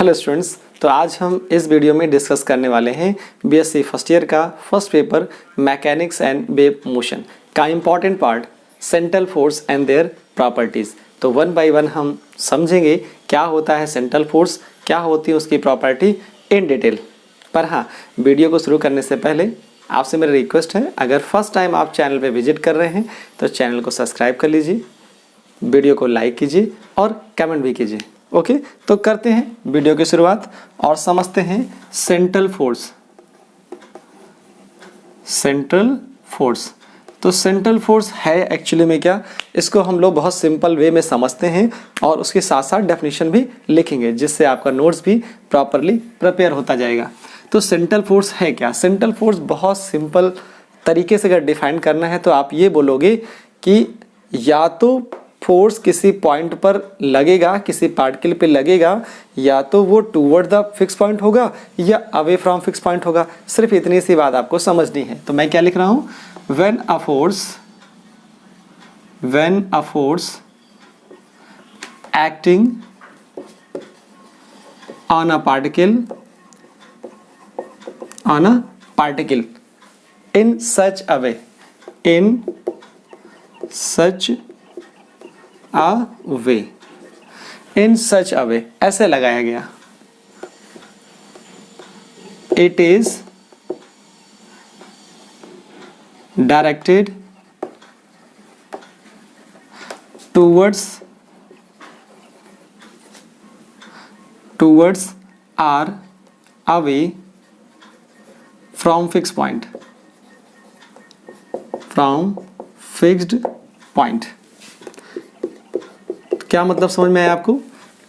Hello students, तो आज हम इस वीडियो में डिस्कस करने वाले हैं बीएससी फर्स्ट ईयर का first paper mechanics and wave motion का important part central force and their properties. तो वन बाय वन हम समझेंगे क्या होता है सेंट्रल फोर्स, क्या होती है उसकी प्रॉपर्टी इन डिटेल। पर हाँ, वीडियो को शुरू करने से पहले आपसे मेरी रिक्वेस्ट है, अगर फर्स्ट टाइम आप चैनल पर विजिट कर रहे हैं तो चैनल को सब्सक्राइब कर लीजिए, वीडियो को लाइक कीजिए और कमेंट भी कीजिए। ओके, तो करते हैं वीडियो की शुरुआत और समझते हैं सेंट्रल फोर्स। सेंट्रल फोर्स, तो सेंट्रल फोर्स है एक्चुअली में क्या, इसको हम लोग बहुत सिंपल वे में समझते हैं और उसके साथ साथ डेफिनेशन भी लिखेंगे, जिससे आपका नोट्स भी प्रॉपरली प्रिपेयर होता जाएगा। तो सेंट्रल फोर्स है क्या? सेंट्रल फोर्स बहुत सिंपल तरीके से अगर डिफाइन करना है तो आप ये बोलोगे कि या तो फोर्स किसी पॉइंट पर लगेगा, किसी पार्टिकल पे लगेगा, या तो वो टूवर्ड द फिक्स पॉइंट होगा या अवे फ्रॉम फिक्स पॉइंट होगा। सिर्फ इतनी सी बात आपको समझनी है। तो मैं क्या लिख रहा हूँ, when a force acting on a particle in such a way ऐसे लगाया गया, it is directed towards or away from fixed point. क्या मतलब समझ में आया आपको?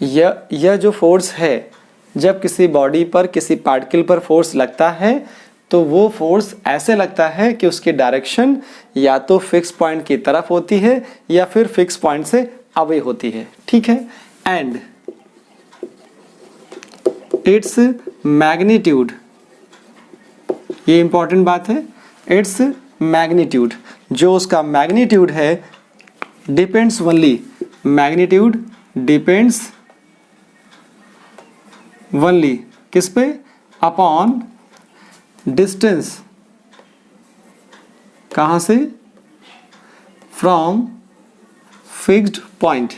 यह जो फोर्स है, जब किसी बॉडी पर, किसी पार्टिकल पर फोर्स लगता है तो वो फोर्स ऐसे लगता है कि उसकी डायरेक्शन या तो फिक्स पॉइंट की तरफ होती है या फिर फिक्स पॉइंट से अवे होती है। ठीक है, एंड इट्स मैग्नीट्यूड, ये इंपॉर्टेंट बात है, इट्स मैग्नीट्यूड, जो उसका मैग्नीट्यूड है depends only, magnitude depends only किस पे? अपॉन डिस्टेंस, कहां से? From fixed point.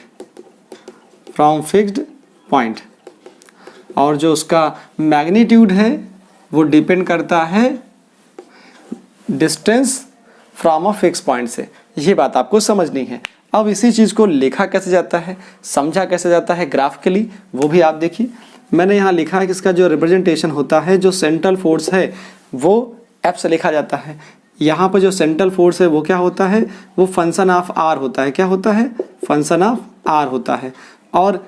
और जो उसका मैग्नीट्यूड है वो डिपेंड करता है distance from a fix point से। ये बात आपको समझनी है। अब इसी चीज़ को लिखा कैसे जाता है, समझा कैसे जाता है ग्राफिकली, वो भी आप देखिए। मैंने यहाँ लिखा है कि इसका जो रिप्रेजेंटेशन होता है, जो सेंट्रल फोर्स है वो एफ से लिखा जाता है। यहाँ पर जो सेंट्रल फोर्स है वो क्या होता है, वो फंक्शन ऑफ आर होता है। क्या होता है? फंक्शन ऑफ आर होता है। और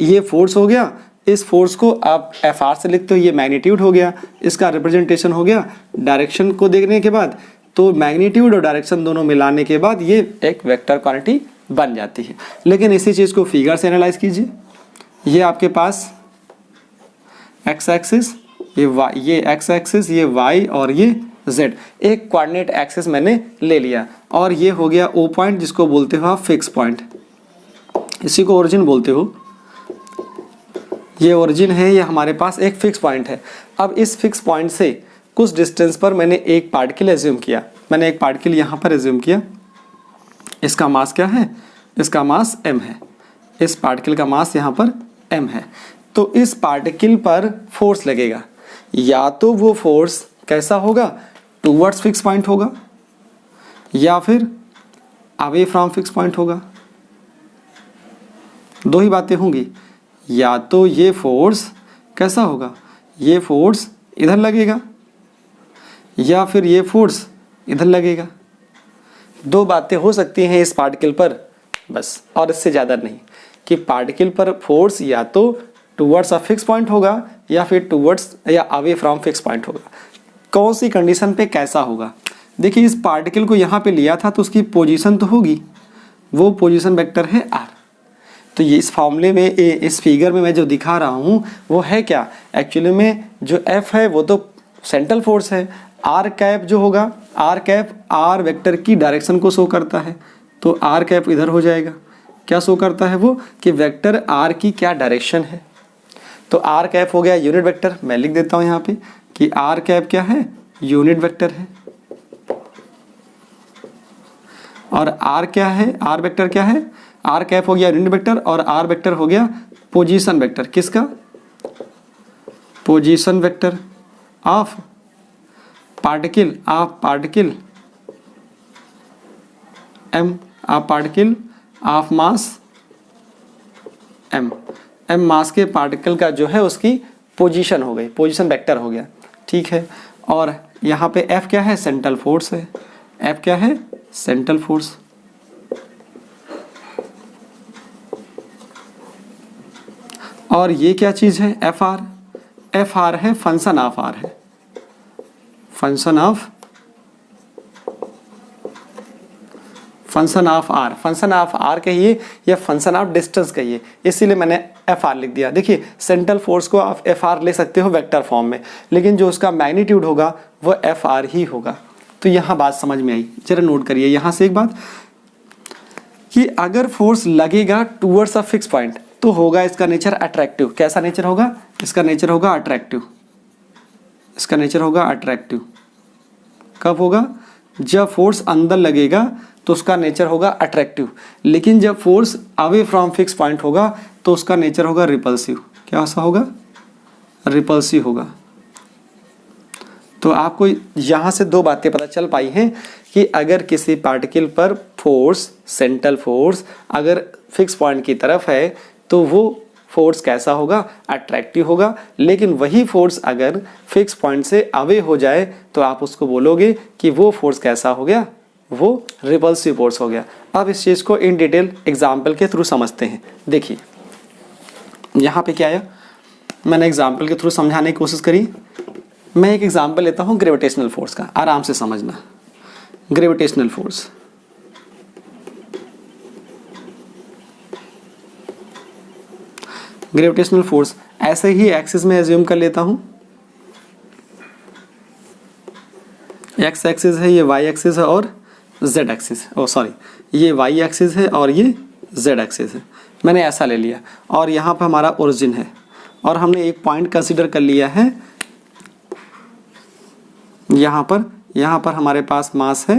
ये फोर्स हो गया, इस फोर्स को आप एफ आर से लिखते हो, ये मैग्नीट्यूड हो गया, इसका रिप्रेजेंटेशन हो गया। डायरेक्शन को देखने के बाद तो मैग्नीट्यूड और डायरेक्शन दोनों मिलाने के बाद ये एक वेक्टर क्वांटिटी बन जाती है। लेकिन इसी चीज़ को फिगर से एनालाइज कीजिए। ये आपके पास एक्स एक्सिस, ये एक्स एक्सिस, ये वाई और ये जेड, एक कोऑर्डिनेट एक्सिस मैंने ले लिया। और ये हो गया ओ पॉइंट, जिसको बोलते हो आप फिक्स पॉइंट, इसी को ओरिजिन बोलते हो। ये ओरिजिन है, ये हमारे पास एक फिक्स पॉइंट है। अब इस फिक्स पॉइंट से कुछ डिस्टेंस पर मैंने एक पार्टिकल एज्यूम किया, मैंने एक पार्टिकल यहाँ पर एज्यूम किया। इसका मास क्या है? इसका मास m है। इस पार्टिकल का मास यहाँ पर m है। तो इस पार्टिकल पर फोर्स लगेगा, या तो वो फोर्स कैसा होगा, टूवर्ड्स फिक्स पॉइंट होगा, या फिर अवे फ्रॉम फिक्स पॉइंट होगा। दो ही बातें होंगी, या तो ये फोर्स कैसा होगा, ये फोर्स इधर लगेगा, या फिर ये फोर्स इधर लगेगा। दो बातें हो सकती हैं इस पार्टिकल पर बस, और इससे ज़्यादा नहीं, कि पार्टिकल पर फोर्स या तो टूवर्ड्स अ फिक्स पॉइंट होगा या फिर टूवर्ड्स या अवे फ्रॉम फिक्स पॉइंट होगा। कौन सी कंडीशन पे कैसा होगा? देखिए, इस पार्टिकल को यहाँ पे लिया था तो उसकी पोजीशन तो होगी, वो पोजीशन वेक्टर है आर। तो ये इस फॉर्मूले में, इस फिगर में मैं जो दिखा रहा हूँ वो है क्या, एक्चुअली में जो एफ है वो तो सेंट्रल फोर्स है, आर कैप जो होगा, आर कैप आर वेक्टर की डायरेक्शन को शो करता है, तो आर कैप इधर हो जाएगा। क्या शो करता है वो, कि वेक्टर आर की क्या डायरेक्शन है। तो आर कैप हो गया यूनिट वेक्टर, मैं लिख देता हूं यहाँ पे कि आर कैप क्या है, यूनिट वेक्टर है। और आर क्या है, आर वेक्टर क्या है, आर कैप हो गया यूनिट वेक्टर और आर वेक्टर हो गया पोजीशन वेक्टर। किसका, position vector of particle M, of particle of mass M, M mass के पार्टिकल का जो है उसकी पोजीशन हो गई, पोजीशन वेक्टर हो गया, ठीक है। और यहाँ पे एफ क्या है, सेंट्रल फोर्स है, एफ क्या है, सेंट्रल फोर्स। और ये क्या चीज है, एफ आर, एफ आर है फंक्शन ऑफ आर है, function of R, function of R कहिए या फंक्शन ऑफ डिस्टेंस कहिए, इसीलिए मैंने एफ आर लिख दिया। देखिए सेंट्रल फोर्स को आप एफ आर ले सकते हो वेक्टर फॉर्म में, लेकिन जो उसका मैग्नीट्यूड होगा वो एफ आर ही होगा। तो यहाँ बात समझ में आई, जरा नोट करिए यहाँ से एक बात कि अगर फोर्स लगेगा टूवर्ड्स अ फिक्स पॉइंट तो होगा इसका नेचर अट्रैक्टिव। कैसा नेचर होगा, इसका नेचर होगा अट्रैक्टिव, इसका नेचर होगा अट्रैक्टिव। कब होगा, जब फोर्स अंदर लगेगा तो उसका नेचर होगा अट्रैक्टिव, लेकिन जब force away from fix point होगा तो उसका नेचर होगा रिपल्सिव। क्या ऐसा होगा, रिपल्सिव होगा। तो आपको यहाँ से दो बातें पता चल पाई हैं कि अगर किसी पार्टिकल पर फोर्स, सेंट्रल फोर्स अगर फिक्स पॉइंट की तरफ है तो वो फोर्स कैसा होगा, अट्रैक्टिव होगा। लेकिन वही फोर्स अगर फिक्स पॉइंट से अवे हो जाए तो आप उसको बोलोगे कि वो फोर्स कैसा हो गया, वो रिपल्सिव फोर्स हो गया। अब इस चीज़ को इन डिटेल एग्जाम्पल के थ्रू समझते हैं। देखिए यहाँ पे क्या आया, मैंने एग्जाम्पल के थ्रू समझाने की कोशिश करी। मैं एक एग्जाम्पल लेता हूँ ग्रेविटेशनल फोर्स का, आराम से समझना। ग्रेविटेशनल फोर्स, ग्रेविटेशनल फोर्स ऐसे ही एक्सिस में एज्यूम कर लेता हूं। एक्स एक्सिस है, ये वाई एक्सिस है और जेड एक्सिस, ओ सॉरी ये वाई एक्सिस है और ये जेड एक्सिस है। मैंने ऐसा ले लिया और यहाँ पर हमारा ओरिजिन है और हमने एक पॉइंट कंसीडर कर लिया है। यहाँ पर हमारे पास मास है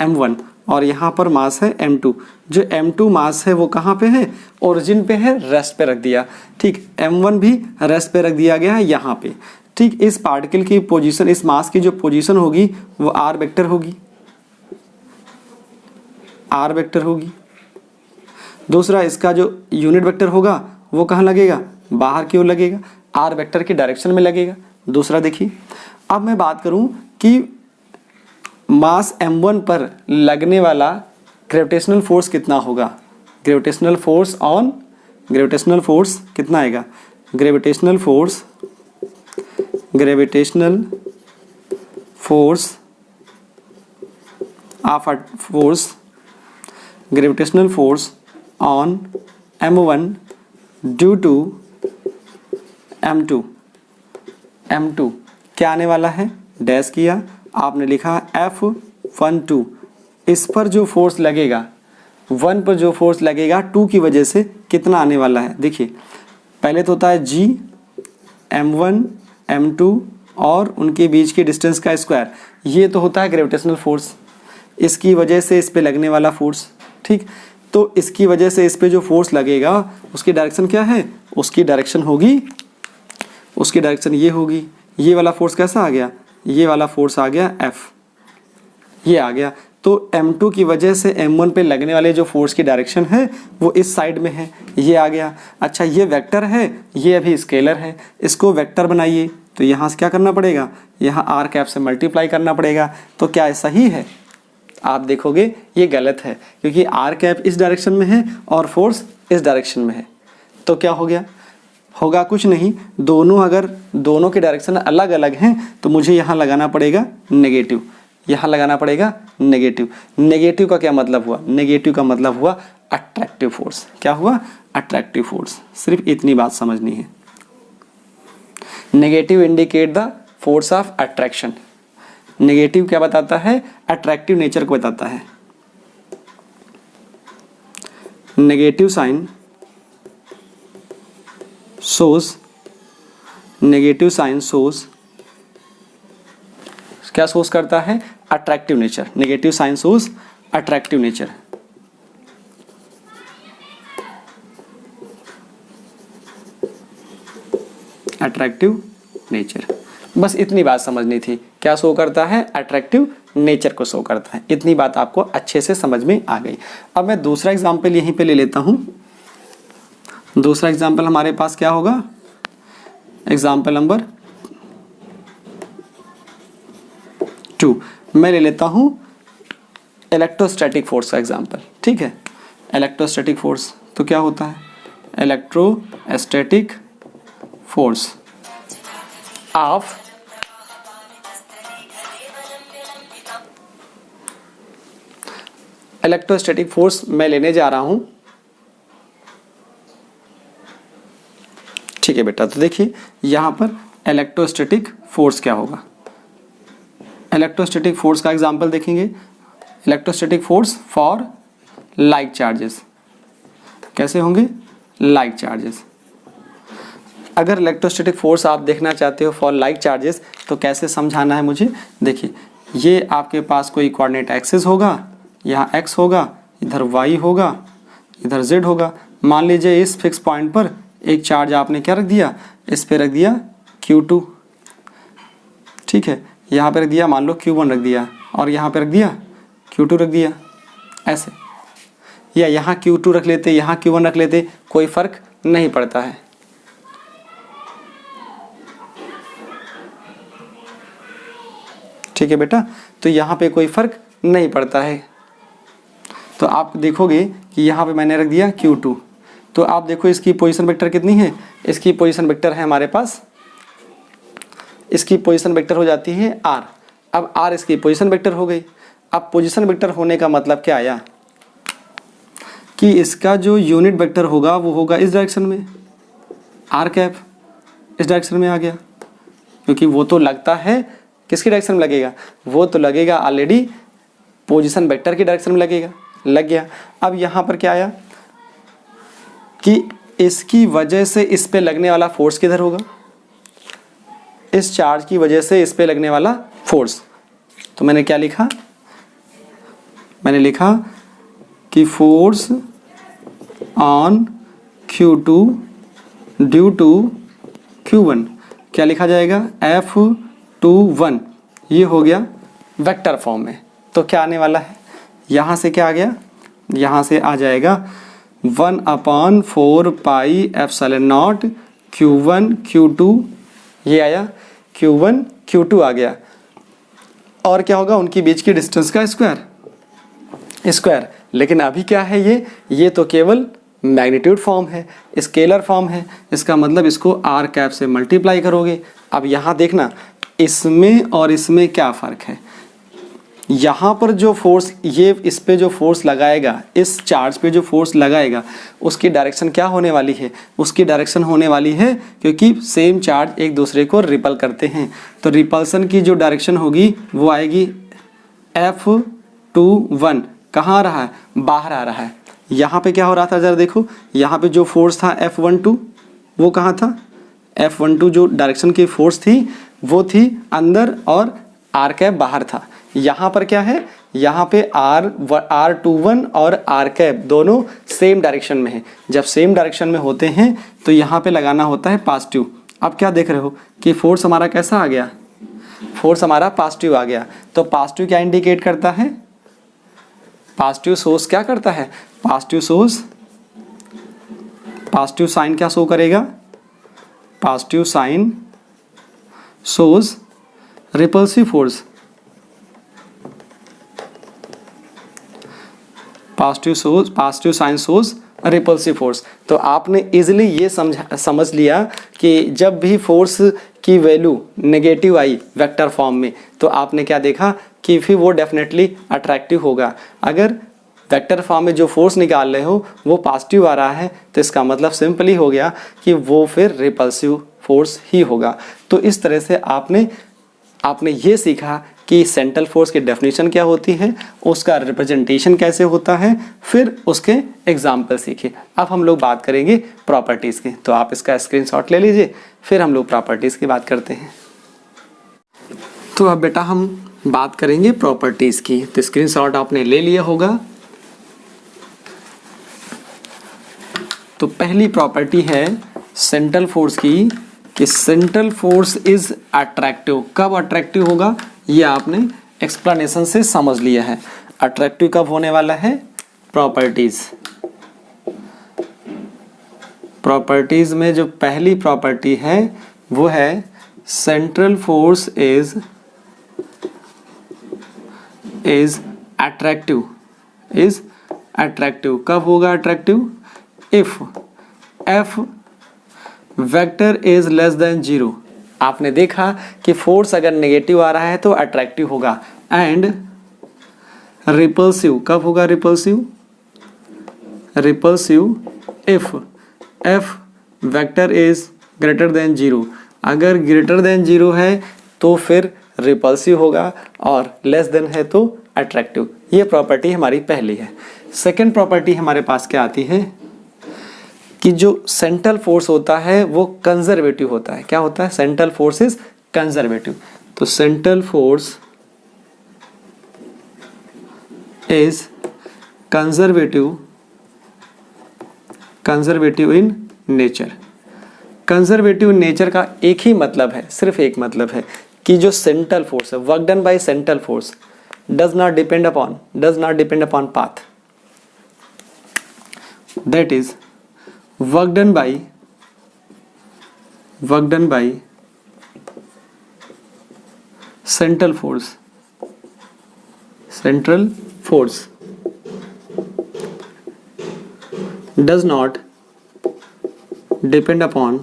m1 और यहाँ पर मास है m2। जो m2 मास है वो कहाँ पे है, ओरिजिन पे है, रेस्ट पे रख दिया। ठीक, m1 भी रेस्ट पे रख दिया गया है यहाँ पे। ठीक, इस पार्टिकल की पोजीशन, इस मास की जो पोजीशन होगी वो आर वेक्टर होगी, आर वेक्टर होगी। दूसरा इसका जो यूनिट वेक्टर होगा वो कहाँ लगेगा, बाहर की ओर लगेगा, आर वेक्टर की डायरेक्शन में लगेगा। दूसरा देखिए, अब मैं बात करूं कि मास m1 पर लगने वाला ग्रेविटेशनल फोर्स कितना होगा। Gravitational force on, gravitational force कितना आएगा, gravitational force of gravitational force on m1 due to m2 क्या आने वाला है, डैश किया, आपने लिखा F12। इस पर जो फोर्स लगेगा, 1 पर जो फोर्स लगेगा 2 की वजह से कितना आने वाला है। देखिए पहले तो होता है G, m1 m2 और उनके बीच के डिस्टेंस का स्क्वायर, ये तो होता है ग्रेविटेशनल फोर्स, इसकी वजह से इस पे लगने वाला फोर्स। ठीक, तो इसकी वजह से इस पे जो फोर्स लगेगा उसकी डायरेक्शन क्या है, उसकी डायरेक्शन ये होगी। ये वाला फोर्स कैसा आ गया, ये वाला फोर्स आ गया F, ये आ गया। तो m2 की वजह से m1 पे लगने वाले जो फोर्स की डायरेक्शन है वो इस साइड में है, ये आ गया। अच्छा ये वेक्टर है, ये अभी स्केलर है, इसको वेक्टर बनाइए तो यहाँ से क्या करना पड़ेगा, यहाँ आर कैप से मल्टीप्लाई करना पड़ेगा। तो क्या सही है, आप देखोगे ये गलत है क्योंकि आर कैप इस डायरेक्शन में है और फोर्स इस डायरेक्शन में है। तो क्या हो गया, होगा कुछ नहीं, अगर दोनों के डायरेक्शन अलग अलग हैं तो मुझे यहाँ लगाना पड़ेगा नेगेटिव, यहाँ लगाना पड़ेगा नेगेटिव। नेगेटिव का क्या मतलब हुआ, नेगेटिव का मतलब हुआ अट्रैक्टिव फोर्स। क्या हुआ, अट्रैक्टिव फोर्स। सिर्फ इतनी बात समझनी है। Negative indicate the force of attraction. Negative क्या बताता है, अट्रैक्टिव नेचर को बताता है। Negative sign shows negative sign सोर्स क्या सोर्स करता है? Attractive nature. नेगेटिव साइन सोर्स अट्रैक्टिव नेचर। अट्रैक्टिव नेचर, बस इतनी बात समझनी थी। क्या शो करता है? अट्रैक्टिव नेचर को शो करता है। इतनी बात आपको अच्छे से समझ में आ गई। अब मैं दूसरा एग्जाम्पल यहीं पे ले लेता हूं। दूसरा एग्जाम्पल हमारे पास क्या होगा? एग्जाम्पल नंबर 2 मैं ले लेता हूं इलेक्ट्रोस्टैटिक फोर्स का एग्जाम्पल। ठीक है, इलेक्ट्रोस्टैटिक फोर्स तो क्या होता है? Electrostatic force of electrostatic force मैं लेने जा रहा हूं। ठीक है बेटा, तो देखिए यहां पर इलेक्ट्रोस्टैटिक फोर्स क्या होगा? इलेक्ट्रोस्टैटिक फोर्स का एग्जांपल देखेंगे। Electrostatic force for like charges कैसे होंगे? Like charges. अगर इलेक्ट्रोस्टैटिक फोर्स आप देखना चाहते हो फॉर लाइक चार्जेस तो कैसे समझाना है मुझे? देखिए, ये आपके पास कोई कोऑर्डिनेट एक्सिस होगा, यहाँ x होगा, इधर y होगा, इधर z होगा। मान लीजिए इस फिक्स पॉइंट पर एक चार्ज आपने क्या रख दिया? इस पे रख दिया Q2। ठीक है, यहाँ पे रख दिया मान लो Q1 रख दिया, और यहाँ पे रख दिया Q2 रख दिया, ऐसे। या यहाँ Q2 रख लेते, यहाँ Q1 रख लेते, कोई फर्क नहीं पड़ता है। ठीक है बेटा, तो यहाँ पे कोई फर्क नहीं पड़ता है। तो आप देखोगे कि यहाँ पे मैंने रख दिया Q2, तो आप देखो इसकी पोजीशन वेक्टर कितनी है? इसकी पोजीशन वेक्टर है हमारे पास, इसकी पोजीशन वेक्टर हो जाती है R। अब R इसकी पोजीशन वेक्टर हो गई। अब पोजीशन वेक्टर होने का मतलब क्या आया? कि इसका जो यूनिट वेक्टर होगा वो होगा इस डायरेक्शन में, R कैप इस डायरेक्शन में आ गया, क्योंकि वो तो लगता है किसकी डायरेक्शन में लगेगा? वो तो लगेगा ऑलरेडी पोजीशन वेक्टर की डायरेक्शन में लगेगा, लग गया। अब यहाँ पर क्या आया कि इसकी वजह से इस पे लगने वाला फोर्स किधर होगा? इस चार्ज की वजह से इस पे लगने वाला फोर्स। तो मैंने क्या लिखा? मैंने लिखा कि force on Q2 due to Q1 क्या लिखा जाएगा? F21। ये हो गया वेक्टर फॉर्म में। तो क्या आने वाला है? यहाँ से क्या आ गया? यहाँ से आ जाएगा 1/4 pi epsilon not Q1 Q2। ये आया Q1 Q2 आ गया। और क्या होगा? उनकी बीच की डिस्टेंस का स्क्वायर। लेकिन अभी क्या है ये तो केवल मैग्नीट्यूड फॉर्म है, स्केलर फॉर्म है। इसका मतलब इसको R कैप से मल्टीप्लाई करोगे। अब यहाँ देखना, इसमें और इसमें क्या फ़र्क है? यहाँ पर जो फोर्स, ये इस पे जो फोर्स लगाएगा, इस चार्ज पे जो फोर्स लगाएगा, उसकी डायरेक्शन क्या होने वाली है? उसकी डायरेक्शन होने वाली है, क्योंकि सेम चार्ज एक दूसरे को रिपल करते हैं, तो रिपल्सन की जो डायरेक्शन होगी वो आएगी F21। कहाँ आ रहा है? बाहर आ रहा है। यहाँ पे क्या हो रहा था ज़रा देखो, यहाँ पे जो फोर्स था F12 वो कहाँ था? F12 जो डायरेक्शन की फोर्स थी वो थी अंदर और R कैप बाहर था। यहाँ पर क्या है? यहाँ पे R21 और R कैप दोनों सेम डायरेक्शन में है। जब सेम डायरेक्शन में होते हैं तो यहाँ पे लगाना होता है पॉजिटिव। अब क्या देख रहे हो कि फोर्स हमारा कैसा आ गया? फोर्स हमारा पॉजिटिव आ गया। तो पॉजिटिव क्या इंडिकेट करता है? पॉजिटिव सोर्स क्या करता है? पॉजिटिव सोर्स, पॉजिटिव साइन क्या शो करेगा? Positive sign source repulsive force. Positive sign source repulsive force. तो आपने इजीली ये समझ लिया कि जब भी फोर्स की वैल्यू नेगेटिव आई वेक्टर फॉर्म में, तो आपने क्या देखा कि फिर वो डेफिनेटली अट्रैक्टिव होगा। अगर वेक्टर फॉर्म में जो फोर्स निकाल रहे हो वो पॉजिटिव आ रहा है, तो इसका मतलब सिंपली हो गया कि वो फिर रिपल्सिव फोर्स ही होगा। तो इस तरह से आपने ये सीखा कि सेंट्रल फोर्स की डेफिनेशन क्या होती है, उसका रिप्रेजेंटेशन कैसे होता है, फिर उसके एग्जाम्पल सीखे। अब हम लोग बात करेंगे प्रॉपर्टीज़ की, तो आप इसका स्क्रीनशॉट ले लीजिए, फिर हम लोग प्रॉपर्टीज़ की बात करते हैं। तो अब बेटा हम बात करेंगे प्रॉपर्टीज़ की, तो स्क्रीनशॉट आपने ले लिया होगा। तो पहली प्रॉपर्टी है सेंट्रल फोर्स की कि सेंट्रल फोर्स इज अट्रैक्टिव। कब अट्रैक्टिव होगा ये आपने एक्सप्लेनेशन से समझ लिया है। अट्रैक्टिव कब होने वाला है, प्रॉपर्टीज में जो पहली प्रॉपर्टी है वो है सेंट्रल फोर्स इज अट्रैक्टिव। कब होगा attractive, if F vector is less than 0। आपने देखा कि फोर्स अगर नेगेटिव आ रहा है तो अट्रैक्टिव होगा। एंड रिपल्सिव, कब होगा repulsive if F vector is greater than 0। अगर ग्रेटर देन 0 है तो फिर रिपल्सिव होगा और लेस देन है तो अट्रैक्टिव। ये प्रॉपर्टी हमारी पहली है। सेकेंड प्रॉपर्टी हमारे पास क्या आती है कि जो सेंट्रल फोर्स होता है वो कंजर्वेटिव होता है। क्या होता है, सेंट्रल फोर्स इज कंजर्वेटिव। तो central force is conservative in nature. Conservative nature का एक ही मतलब है, सिर्फ एक मतलब है कि जो सेंट्रल फोर्स है, work done by central force does not depend upon path, that is work done by central force does not depend upon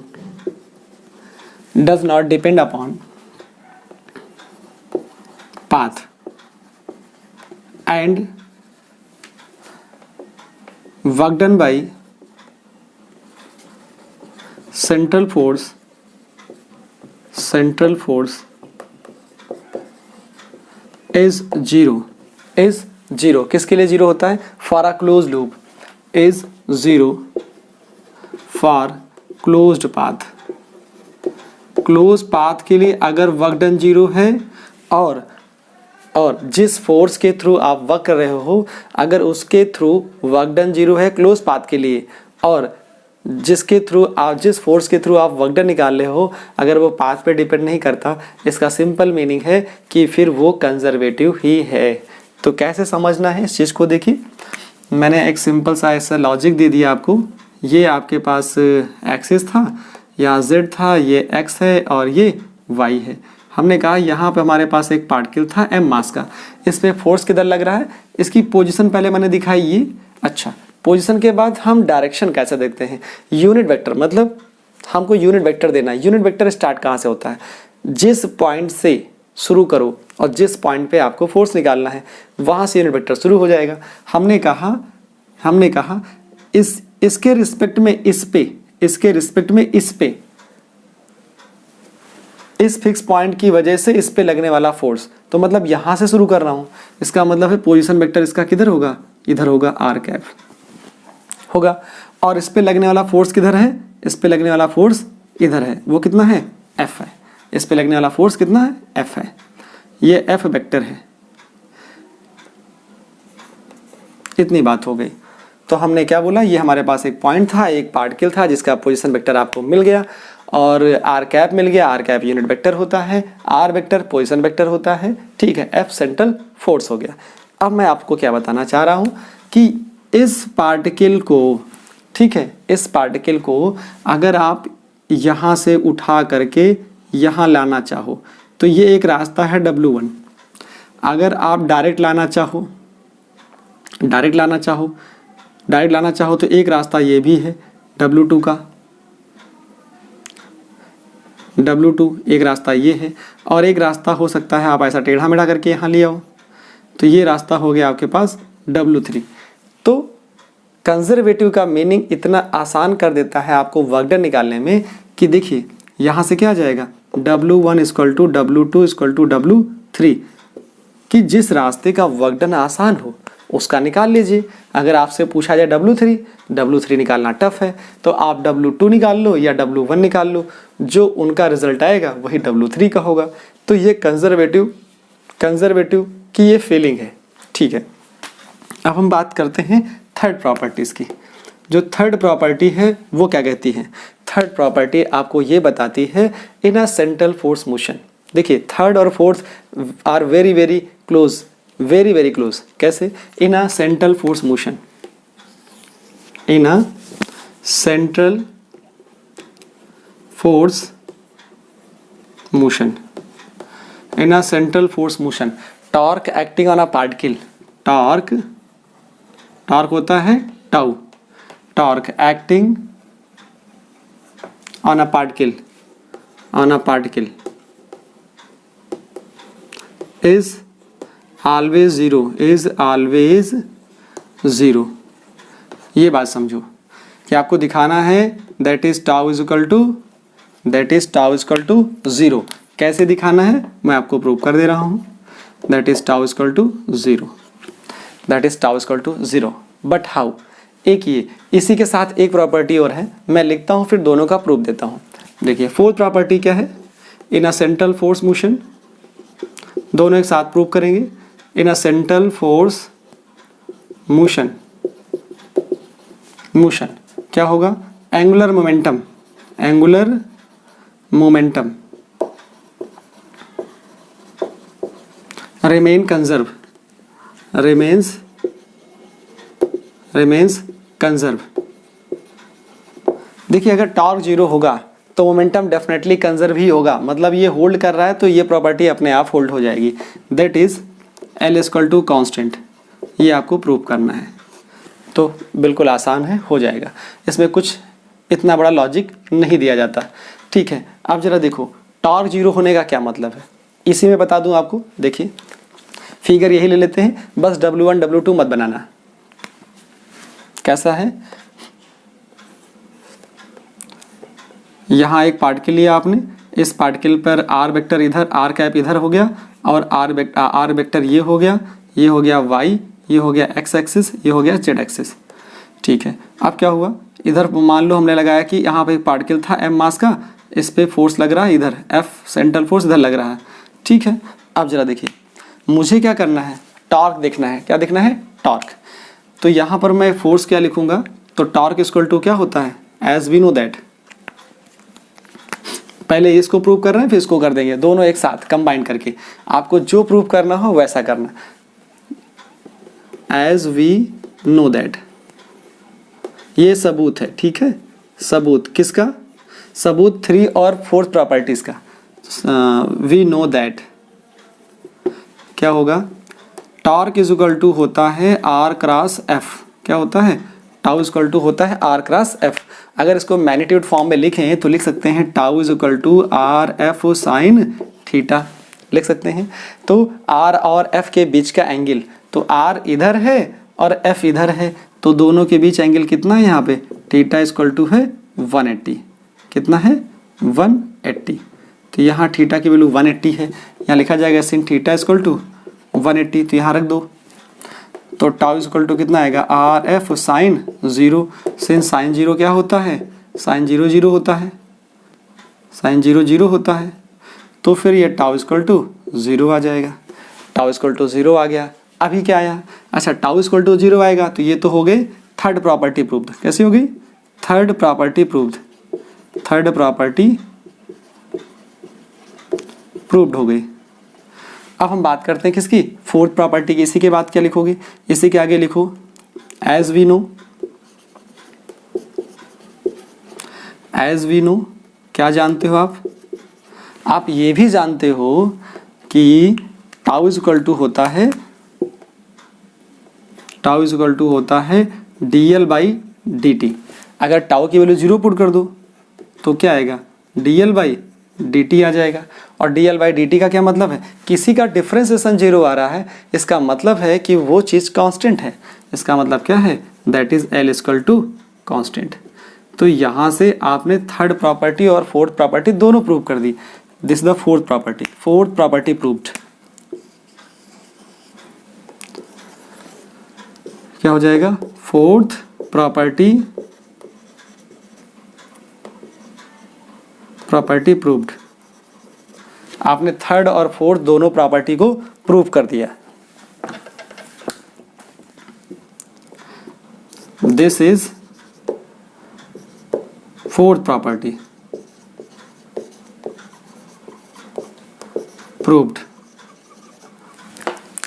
path, and work done by central force is zero। किसके लिए zero होता है, for a close loop is 0 for closed path. Close path के लिए अगर work done 0 है और जिस फोर्स के थ्रू आप वर्क कर रहे हो अगर उसके थ्रू वर्क डन 0 है क्लोज पाथ के लिए, और जिस फोर्स के थ्रू आप वर्क डन निकाल रहे हो अगर वो पाथ पे डिपेंड नहीं करता, इसका सिंपल मीनिंग है कि फिर वो कंजर्वेटिव ही है। तो कैसे समझना है इस चीज़ को, देखिए मैंने एक सिंपल सा ऐसा लॉजिक दे दिया आपको। ये आपके पास एक्सिस था, यहाँ z था, ये x है और ये y है। हमने कहा यहाँ पे हमारे पास एक पार्टिकल था m मास का, इस पे फोर्स किधर लग रहा है, इसकी पोजीशन पहले मैंने दिखाई ये। अच्छा, पोजीशन के बाद हम डायरेक्शन कैसे देखते हैं, यूनिट वेक्टर, मतलब हमको यूनिट वेक्टर देना है। यूनिट वेक्टर स्टार्ट कहाँ से होता है, जिस पॉइंट से शुरू करो और जिस पॉइंट पे आपको फोर्स निकालना है वहाँ से यूनिट वेक्टर शुरू हो जाएगा। हमने कहा इसके रिस्पेक्ट में इस फिक्स पॉइंट की वजह से इस पे लगने वाला फोर्स, तो मतलब यहाँ से शुरू कर रहा हूँ, इसका मतलब है पोजीशन वेक्टर इसका किधर होगा, इधर होगा, r कैप होगा। और इस पे लगने वाला फोर्स किधर है, इस पे लगने वाला फोर्स इधर है, वो कितना है, F है। इस पे लगने वाला फोर्स कितना है, F है, ये F वेक्टर है। इतनी बात हो गई। तो हमने क्या बोला, ये हमारे पास एक पॉइंट था, एक पार्टिकल था जिसका पोजीशन वेक्टर आपको मिल गया और r कैप मिल गया। r कैप यूनिट वेक्टर होता है, r वेक्टर पोजीशन वेक्टर होता है, ठीक है। F सेंट्रल फोर्स हो गया। अब मैं आपको क्या बताना चाह रहा हूँ कि इस पार्टिकल को, ठीक है, इस पार्टिकल को अगर आप यहाँ से उठा करके यहाँ लाना चाहो तो ये एक रास्ता है W1। अगर आप डायरेक्ट लाना चाहो तो एक रास्ता ये भी है W2 का, W2 एक रास्ता ये है, और एक रास्ता हो सकता है आप ऐसा टेढ़ा मेढ़ा करके यहाँ ले आओ, तो ये रास्ता हो गया आपके पास W3। तो कंजर्वेटिव का मीनिंग इतना आसान कर देता है आपको वर्क डन निकालने में कि देखिए यहाँ से क्या आ जाएगा, W1 = W2 = W3। कि जिस रास्ते का वर्क डन आसान हो उसका निकाल लीजिए। अगर आपसे पूछा जाए W3 निकालना टफ है तो आप W2 निकाल लो या W1 निकाल लो, जो उनका रिजल्ट आएगा वही W3 का होगा। तो ये कंजर्वेटिव की ये फीलिंग है, ठीक है। अब हम बात करते हैं थर्ड प्रॉपर्टीज़ की। जो थर्ड प्रॉपर्टी है वो क्या कहती है? थर्ड प्रॉपर्टी आपको ये बताती है in a central force motion. देखिए थर्ड और fourth are very very close, very very close. कैसे? In a central force motion, in a central force motion, in a central force motion, torque acting on a particle, torque होता है tau, torque acting on a particle is always zero। ये बात समझो कि आपको दिखाना है that is tau is equal to 0। कैसे दिखाना है मैं आपको प्रूव कर दे रहा हूँ। that is tau is equal to 0 but how? एक ये, इसी के साथ एक प्रॉपर्टी और है, मैं लिखता हूँ फिर दोनों का प्रूफ देता हूँ। देखिए फोर्थ प्रॉपर्टी क्या है? In a central force motion, दोनों एक साथ प्रूव करेंगे। इन अ सेंट्रल फोर्स मोशन क्या होगा? Angular momentum remains conserve. देखिए अगर टॉर्क 0 होगा तो मोमेंटम डेफिनेटली कंजर्व ही होगा, मतलब ये होल्ड कर रहा है तो ये प्रॉपर्टी अपने आप होल्ड हो जाएगी। That is L equal to constant. ये आपको प्रूव करना है, तो बिल्कुल आसान है, हो जाएगा। इसमें कुछ इतना बड़ा लॉजिक नहीं दिया जाता, ठीक है। अब जरा देखो टॉर्क 0 होने का क्या मतलब है, इसी में बता दूं आपको। देखिए फिगर यही ले लेते हैं, बस W1 W2 मत बनाना। कैसा है? यहाँ एक पार्टिकल लिया आपने, इस पार्टिकल पर आर वेक्टर इधर, आर कैप इधर हो गया और आर वेक्टर ये हो गया वाई, ये हो गया एक्स एक्सिस, ये हो गया जेड एक्सिस, ठीक है। अब क्या हुआ? इधर मान लो हमने लगाया कि यहाँ पे एक पार्टिकल था m मास का, इस पे फोर्स लग रहा है इधर, F सेंट्रल फोर्स इधर लग रहा है, ठीक है। अब जरा देखिए मुझे क्या करना है? टॉर्क देखना है। क्या देखना है? टॉर्क। तो यहाँ पर मैं फोर्स क्या लिखूंगा? तो टॉर्क इक्वल टू क्या होता है? एज वी नो दैट, पहले इसको प्रूव कर रहे हैं फिर इसको कर देंगे, दोनों एक साथ कंबाइन करके। आपको जो प्रूव करना हो वैसा करना। एज वी नो दैट, ये सबूत है, ठीक है। सबूत किसका? सबूत 3 और 4th प्रॉपर्टीज का। वी नो दैट क्या होगा? टॉर्क इज इक्वल टू होता है आर क्रॉस एफ। क्या होता है? टाउ इज इक्वल टू होता है आर क्रॉस एफ। अगर इसको मैग्नीट्यूड फॉर्म में लिखें तो लिख सकते हैं tau is equal to R F sine theta, लिख सकते हैं। तो आर और एफ के बीच का एंगल, तो आर इधर है और एफ इधर है, तो दोनों के बीच एंगल कितना है यहाँ पे? थीटा इज इक्वल टू है 180। कितना है? 180। तो यहाँ थीटा की वैल्यू 180 है, यहाँ लिखा जाएगा sin theta is equal to 180, तो यहाँ रख दो। तो टाउ इज इक्वल टू कितना आएगा? Are F sign 0। Sin sign 0 क्या होता है? साइन 0 0 होता है, साइन 0 0 होता है। तो फिर ये टाउ इज इक्वल टू 0 आ जाएगा। टाउ इज इक्वल टू 0 आ गया। अभी क्या आया? अच्छा टाउ इज इक्वल टू 0 आएगा तो ये तो हो गए थर्ड प्रॉपर्टी प्रूव्ड। कैसी हो गई? Third property proved. Third property proved हो गई। अब हम बात करते हैं किसकी? फोर्थ प्रॉपर्टी की। इसी के बाद क्या लिखोगे? इसी के आगे लिखो as we know. As we know क्या जानते हो आप? आप ये भी जानते हो कि टाउ इज इक्वल टू होता है, टाउ इज इक्वल टू होता है dl बाई dt। अगर टाउ की वैल्यू 0 पुट कर दो तो क्या आएगा? dl बाई dt आ जाएगा। और dl बाई dt का क्या मतलब है? किसी का डिफरेंशिएशन 0 आ रहा है, इसका मतलब है कि वो चीज़ कांस्टेंट है। इसका मतलब क्या है? That is l equal to constant. तो यहाँ से आपने थर्ड प्रॉपर्टी और फोर्थ प्रॉपर्टी दोनों प्रूव कर दी। This the fourth property. Fourth property proved. क्या हो जाएगा, फोर्थ प्रॉपर्टी प्रूव्ड। आपने थर्ड और फोर्थ दोनों प्रॉपर्टी को प्रूव कर दिया। This is fourth property proved.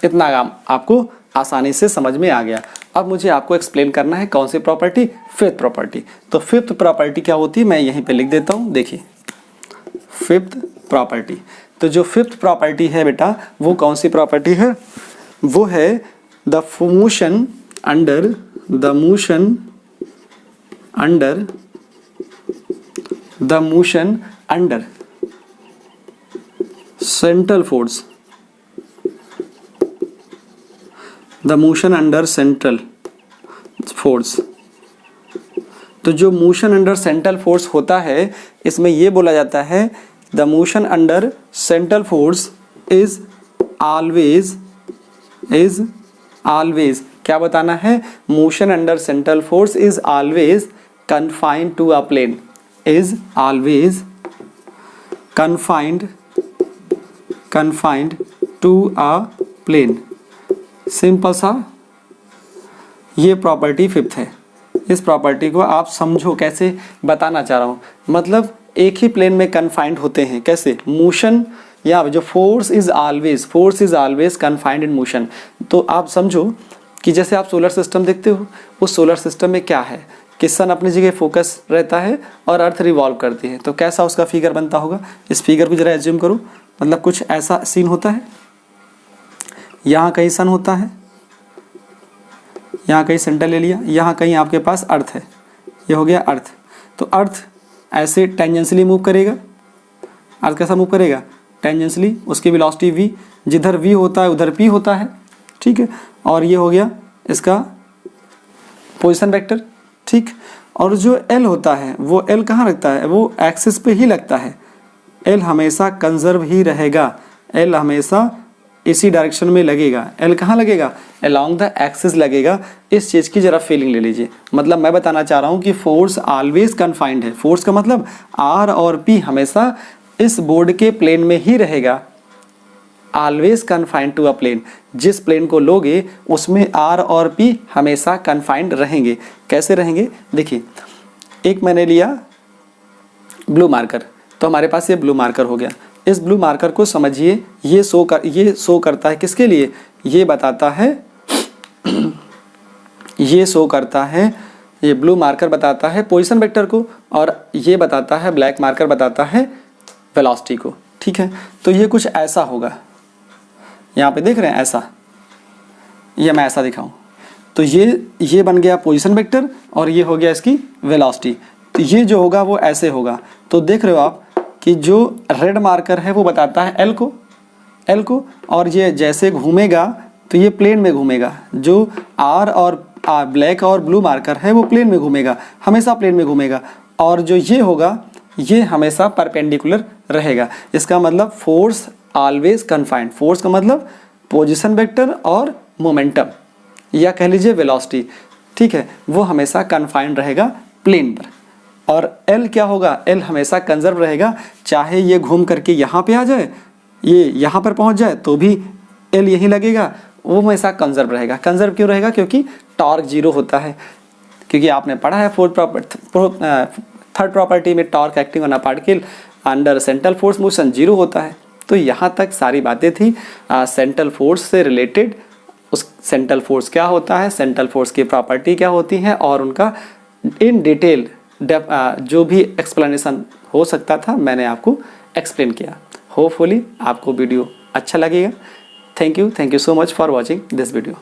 इतना काम आपको आसानी से समझ में आ गया। अब मुझे आपको एक्सप्लेन करना है कौन सी प्रॉपर्टी, फिफ्थ प्रॉपर्टी। तो फिफ्थ प्रॉपर्टी क्या होती है, मैं यहीं पे लिख देता हूं। देखिए फिफ्थ प्रॉपर्टी, तो जो फिफ्थ प्रॉपर्टी है बेटा वो कौन सी प्रॉपर्टी है, वो है the motion under central force, the motion under central force. तो जो मोशन अंडर सेंट्रल फोर्स होता है, इसमें ये बोला जाता है the motion under central force is always क्या बताना है, motion under central force is always confined to a plane, is always confined to a plane. Simple सा ये प्रॉपर्टी फिफ्थ है। इस प्रॉपर्टी को आप समझो, कैसे बताना चाह रहा हूँ, मतलब एक ही प्लेन में कन्फाइंड होते हैं। कैसे, मोशन या जो force is always confined in motion. तो आप समझो कि जैसे आप सोलर सिस्टम देखते हो, उस सोलर सिस्टम में क्या है कि सन अपनी जगह फोकस रहता है और अर्थ रिवॉल्व करती है। तो कैसा उसका फिगर बनता होगा, इस फिगर को जरा एज्यूम करो। मतलब कुछ ऐसा सीन होता है, यहाँ कहीं सन होता है, यहाँ कहीं सेंटर ले लिया, यहाँ कहीं आपके पास अर्थ है, ये हो गया अर्थ। तो अर्थ ऐसे टेंजेंशियली मूव करेगा। अर्थ कैसा मूव करेगा, टेंजेंशियली, उसकी वेलोसिटी v, जिधर v होता है उधर p होता है, ठीक है। और ये हो गया इसका पोजीशन वेक्टर, ठीक। और जो l होता है वो l कहाँ लगता है, वो एक्सिस पे ही लगता है। l हमेशा कंजर्व ही रहेगा, l हमेशा इसी डायरेक्शन में लगेगा। l कहाँ लगेगा, अलोंग द एक्सिस लगेगा। इस चीज़ की जरा फीलिंग ले लीजिए। मतलब मैं बताना चाह रहा हूँ कि फोर्स ऑलवेज कन्फाइंड है। फोर्स का मतलब r और p हमेशा इस बोर्ड के प्लेन में ही रहेगा। Always confined to a plane, जिस प्लेन को लोगे उसमें r और p हमेशा कन्फाइंड रहेंगे। कैसे रहेंगे, देखिए एक मैंने लिया ब्लू मार्कर, तो हमारे पास ये ब्लू मार्कर हो गया। इस ब्लू मार्कर को समझिए, ये शो करता है किसके लिए, ये बताता है ये ब्लू मार्कर बताता है पोजीशन वेक्टर को, और ये बताता है ब्लैक मार्कर बताता है वेलोसिटी को, ठीक है। तो ये कुछ ऐसा होगा, यहाँ पे देख रहे हैं ऐसा, ये मैं ऐसा दिखाऊं तो ये बन गया पोजीशन वेक्टर और ये हो गया इसकी वेलोसिटी। तो ये जो होगा वो ऐसे होगा। तो देख रहे हो आप कि जो रेड मार्कर है वो बताता है एल को, और ये जैसे घूमेगा तो ये प्लेन में घूमेगा। जो आर और ब्लैक और ब्लू मार्कर है वो प्लेन में घूमेगा, हमेशा प्लेन में घूमेगा। और जो ये होगा ये हमेशा परपेंडिकुलर रहेगा। इसका मतलब फोर्स ऑलवेज कन्फाइंड, फोर्स का मतलब पोजीशन वेक्टर और मोमेंटम या कह लीजिए वेलोसिटी, ठीक है, वो हमेशा कन्फाइंड रहेगा प्लेन पर। और L क्या होगा, L हमेशा कंजर्व रहेगा, चाहे ये घूम करके यहाँ पे आ जाए, ये यहाँ पर पहुँच जाए तो भी L यहीं लगेगा, वो हमेशा कंजर्व रहेगा। कंजर्व क्यों रहेगा, क्योंकि टॉर्क जीरो होता है। क्योंकि आपने पढ़ा है थर्ड प्रॉपर्टी में torque acting on a particle under central force motion zero होता है। तो यहाँ तक सारी बातें थी सेंट्रल फोर्स से रिलेटेड। उस सेंट्रल फोर्स क्या होता है, सेंट्रल फोर्स की प्रॉपर्टी क्या होती है, और उनका इन डिटेल जो भी एक्सप्लेनेशन हो सकता था मैंने आपको एक्सप्लेन किया। होपफुली आपको वीडियो अच्छा लगेगा। Thank you so much for watching this video.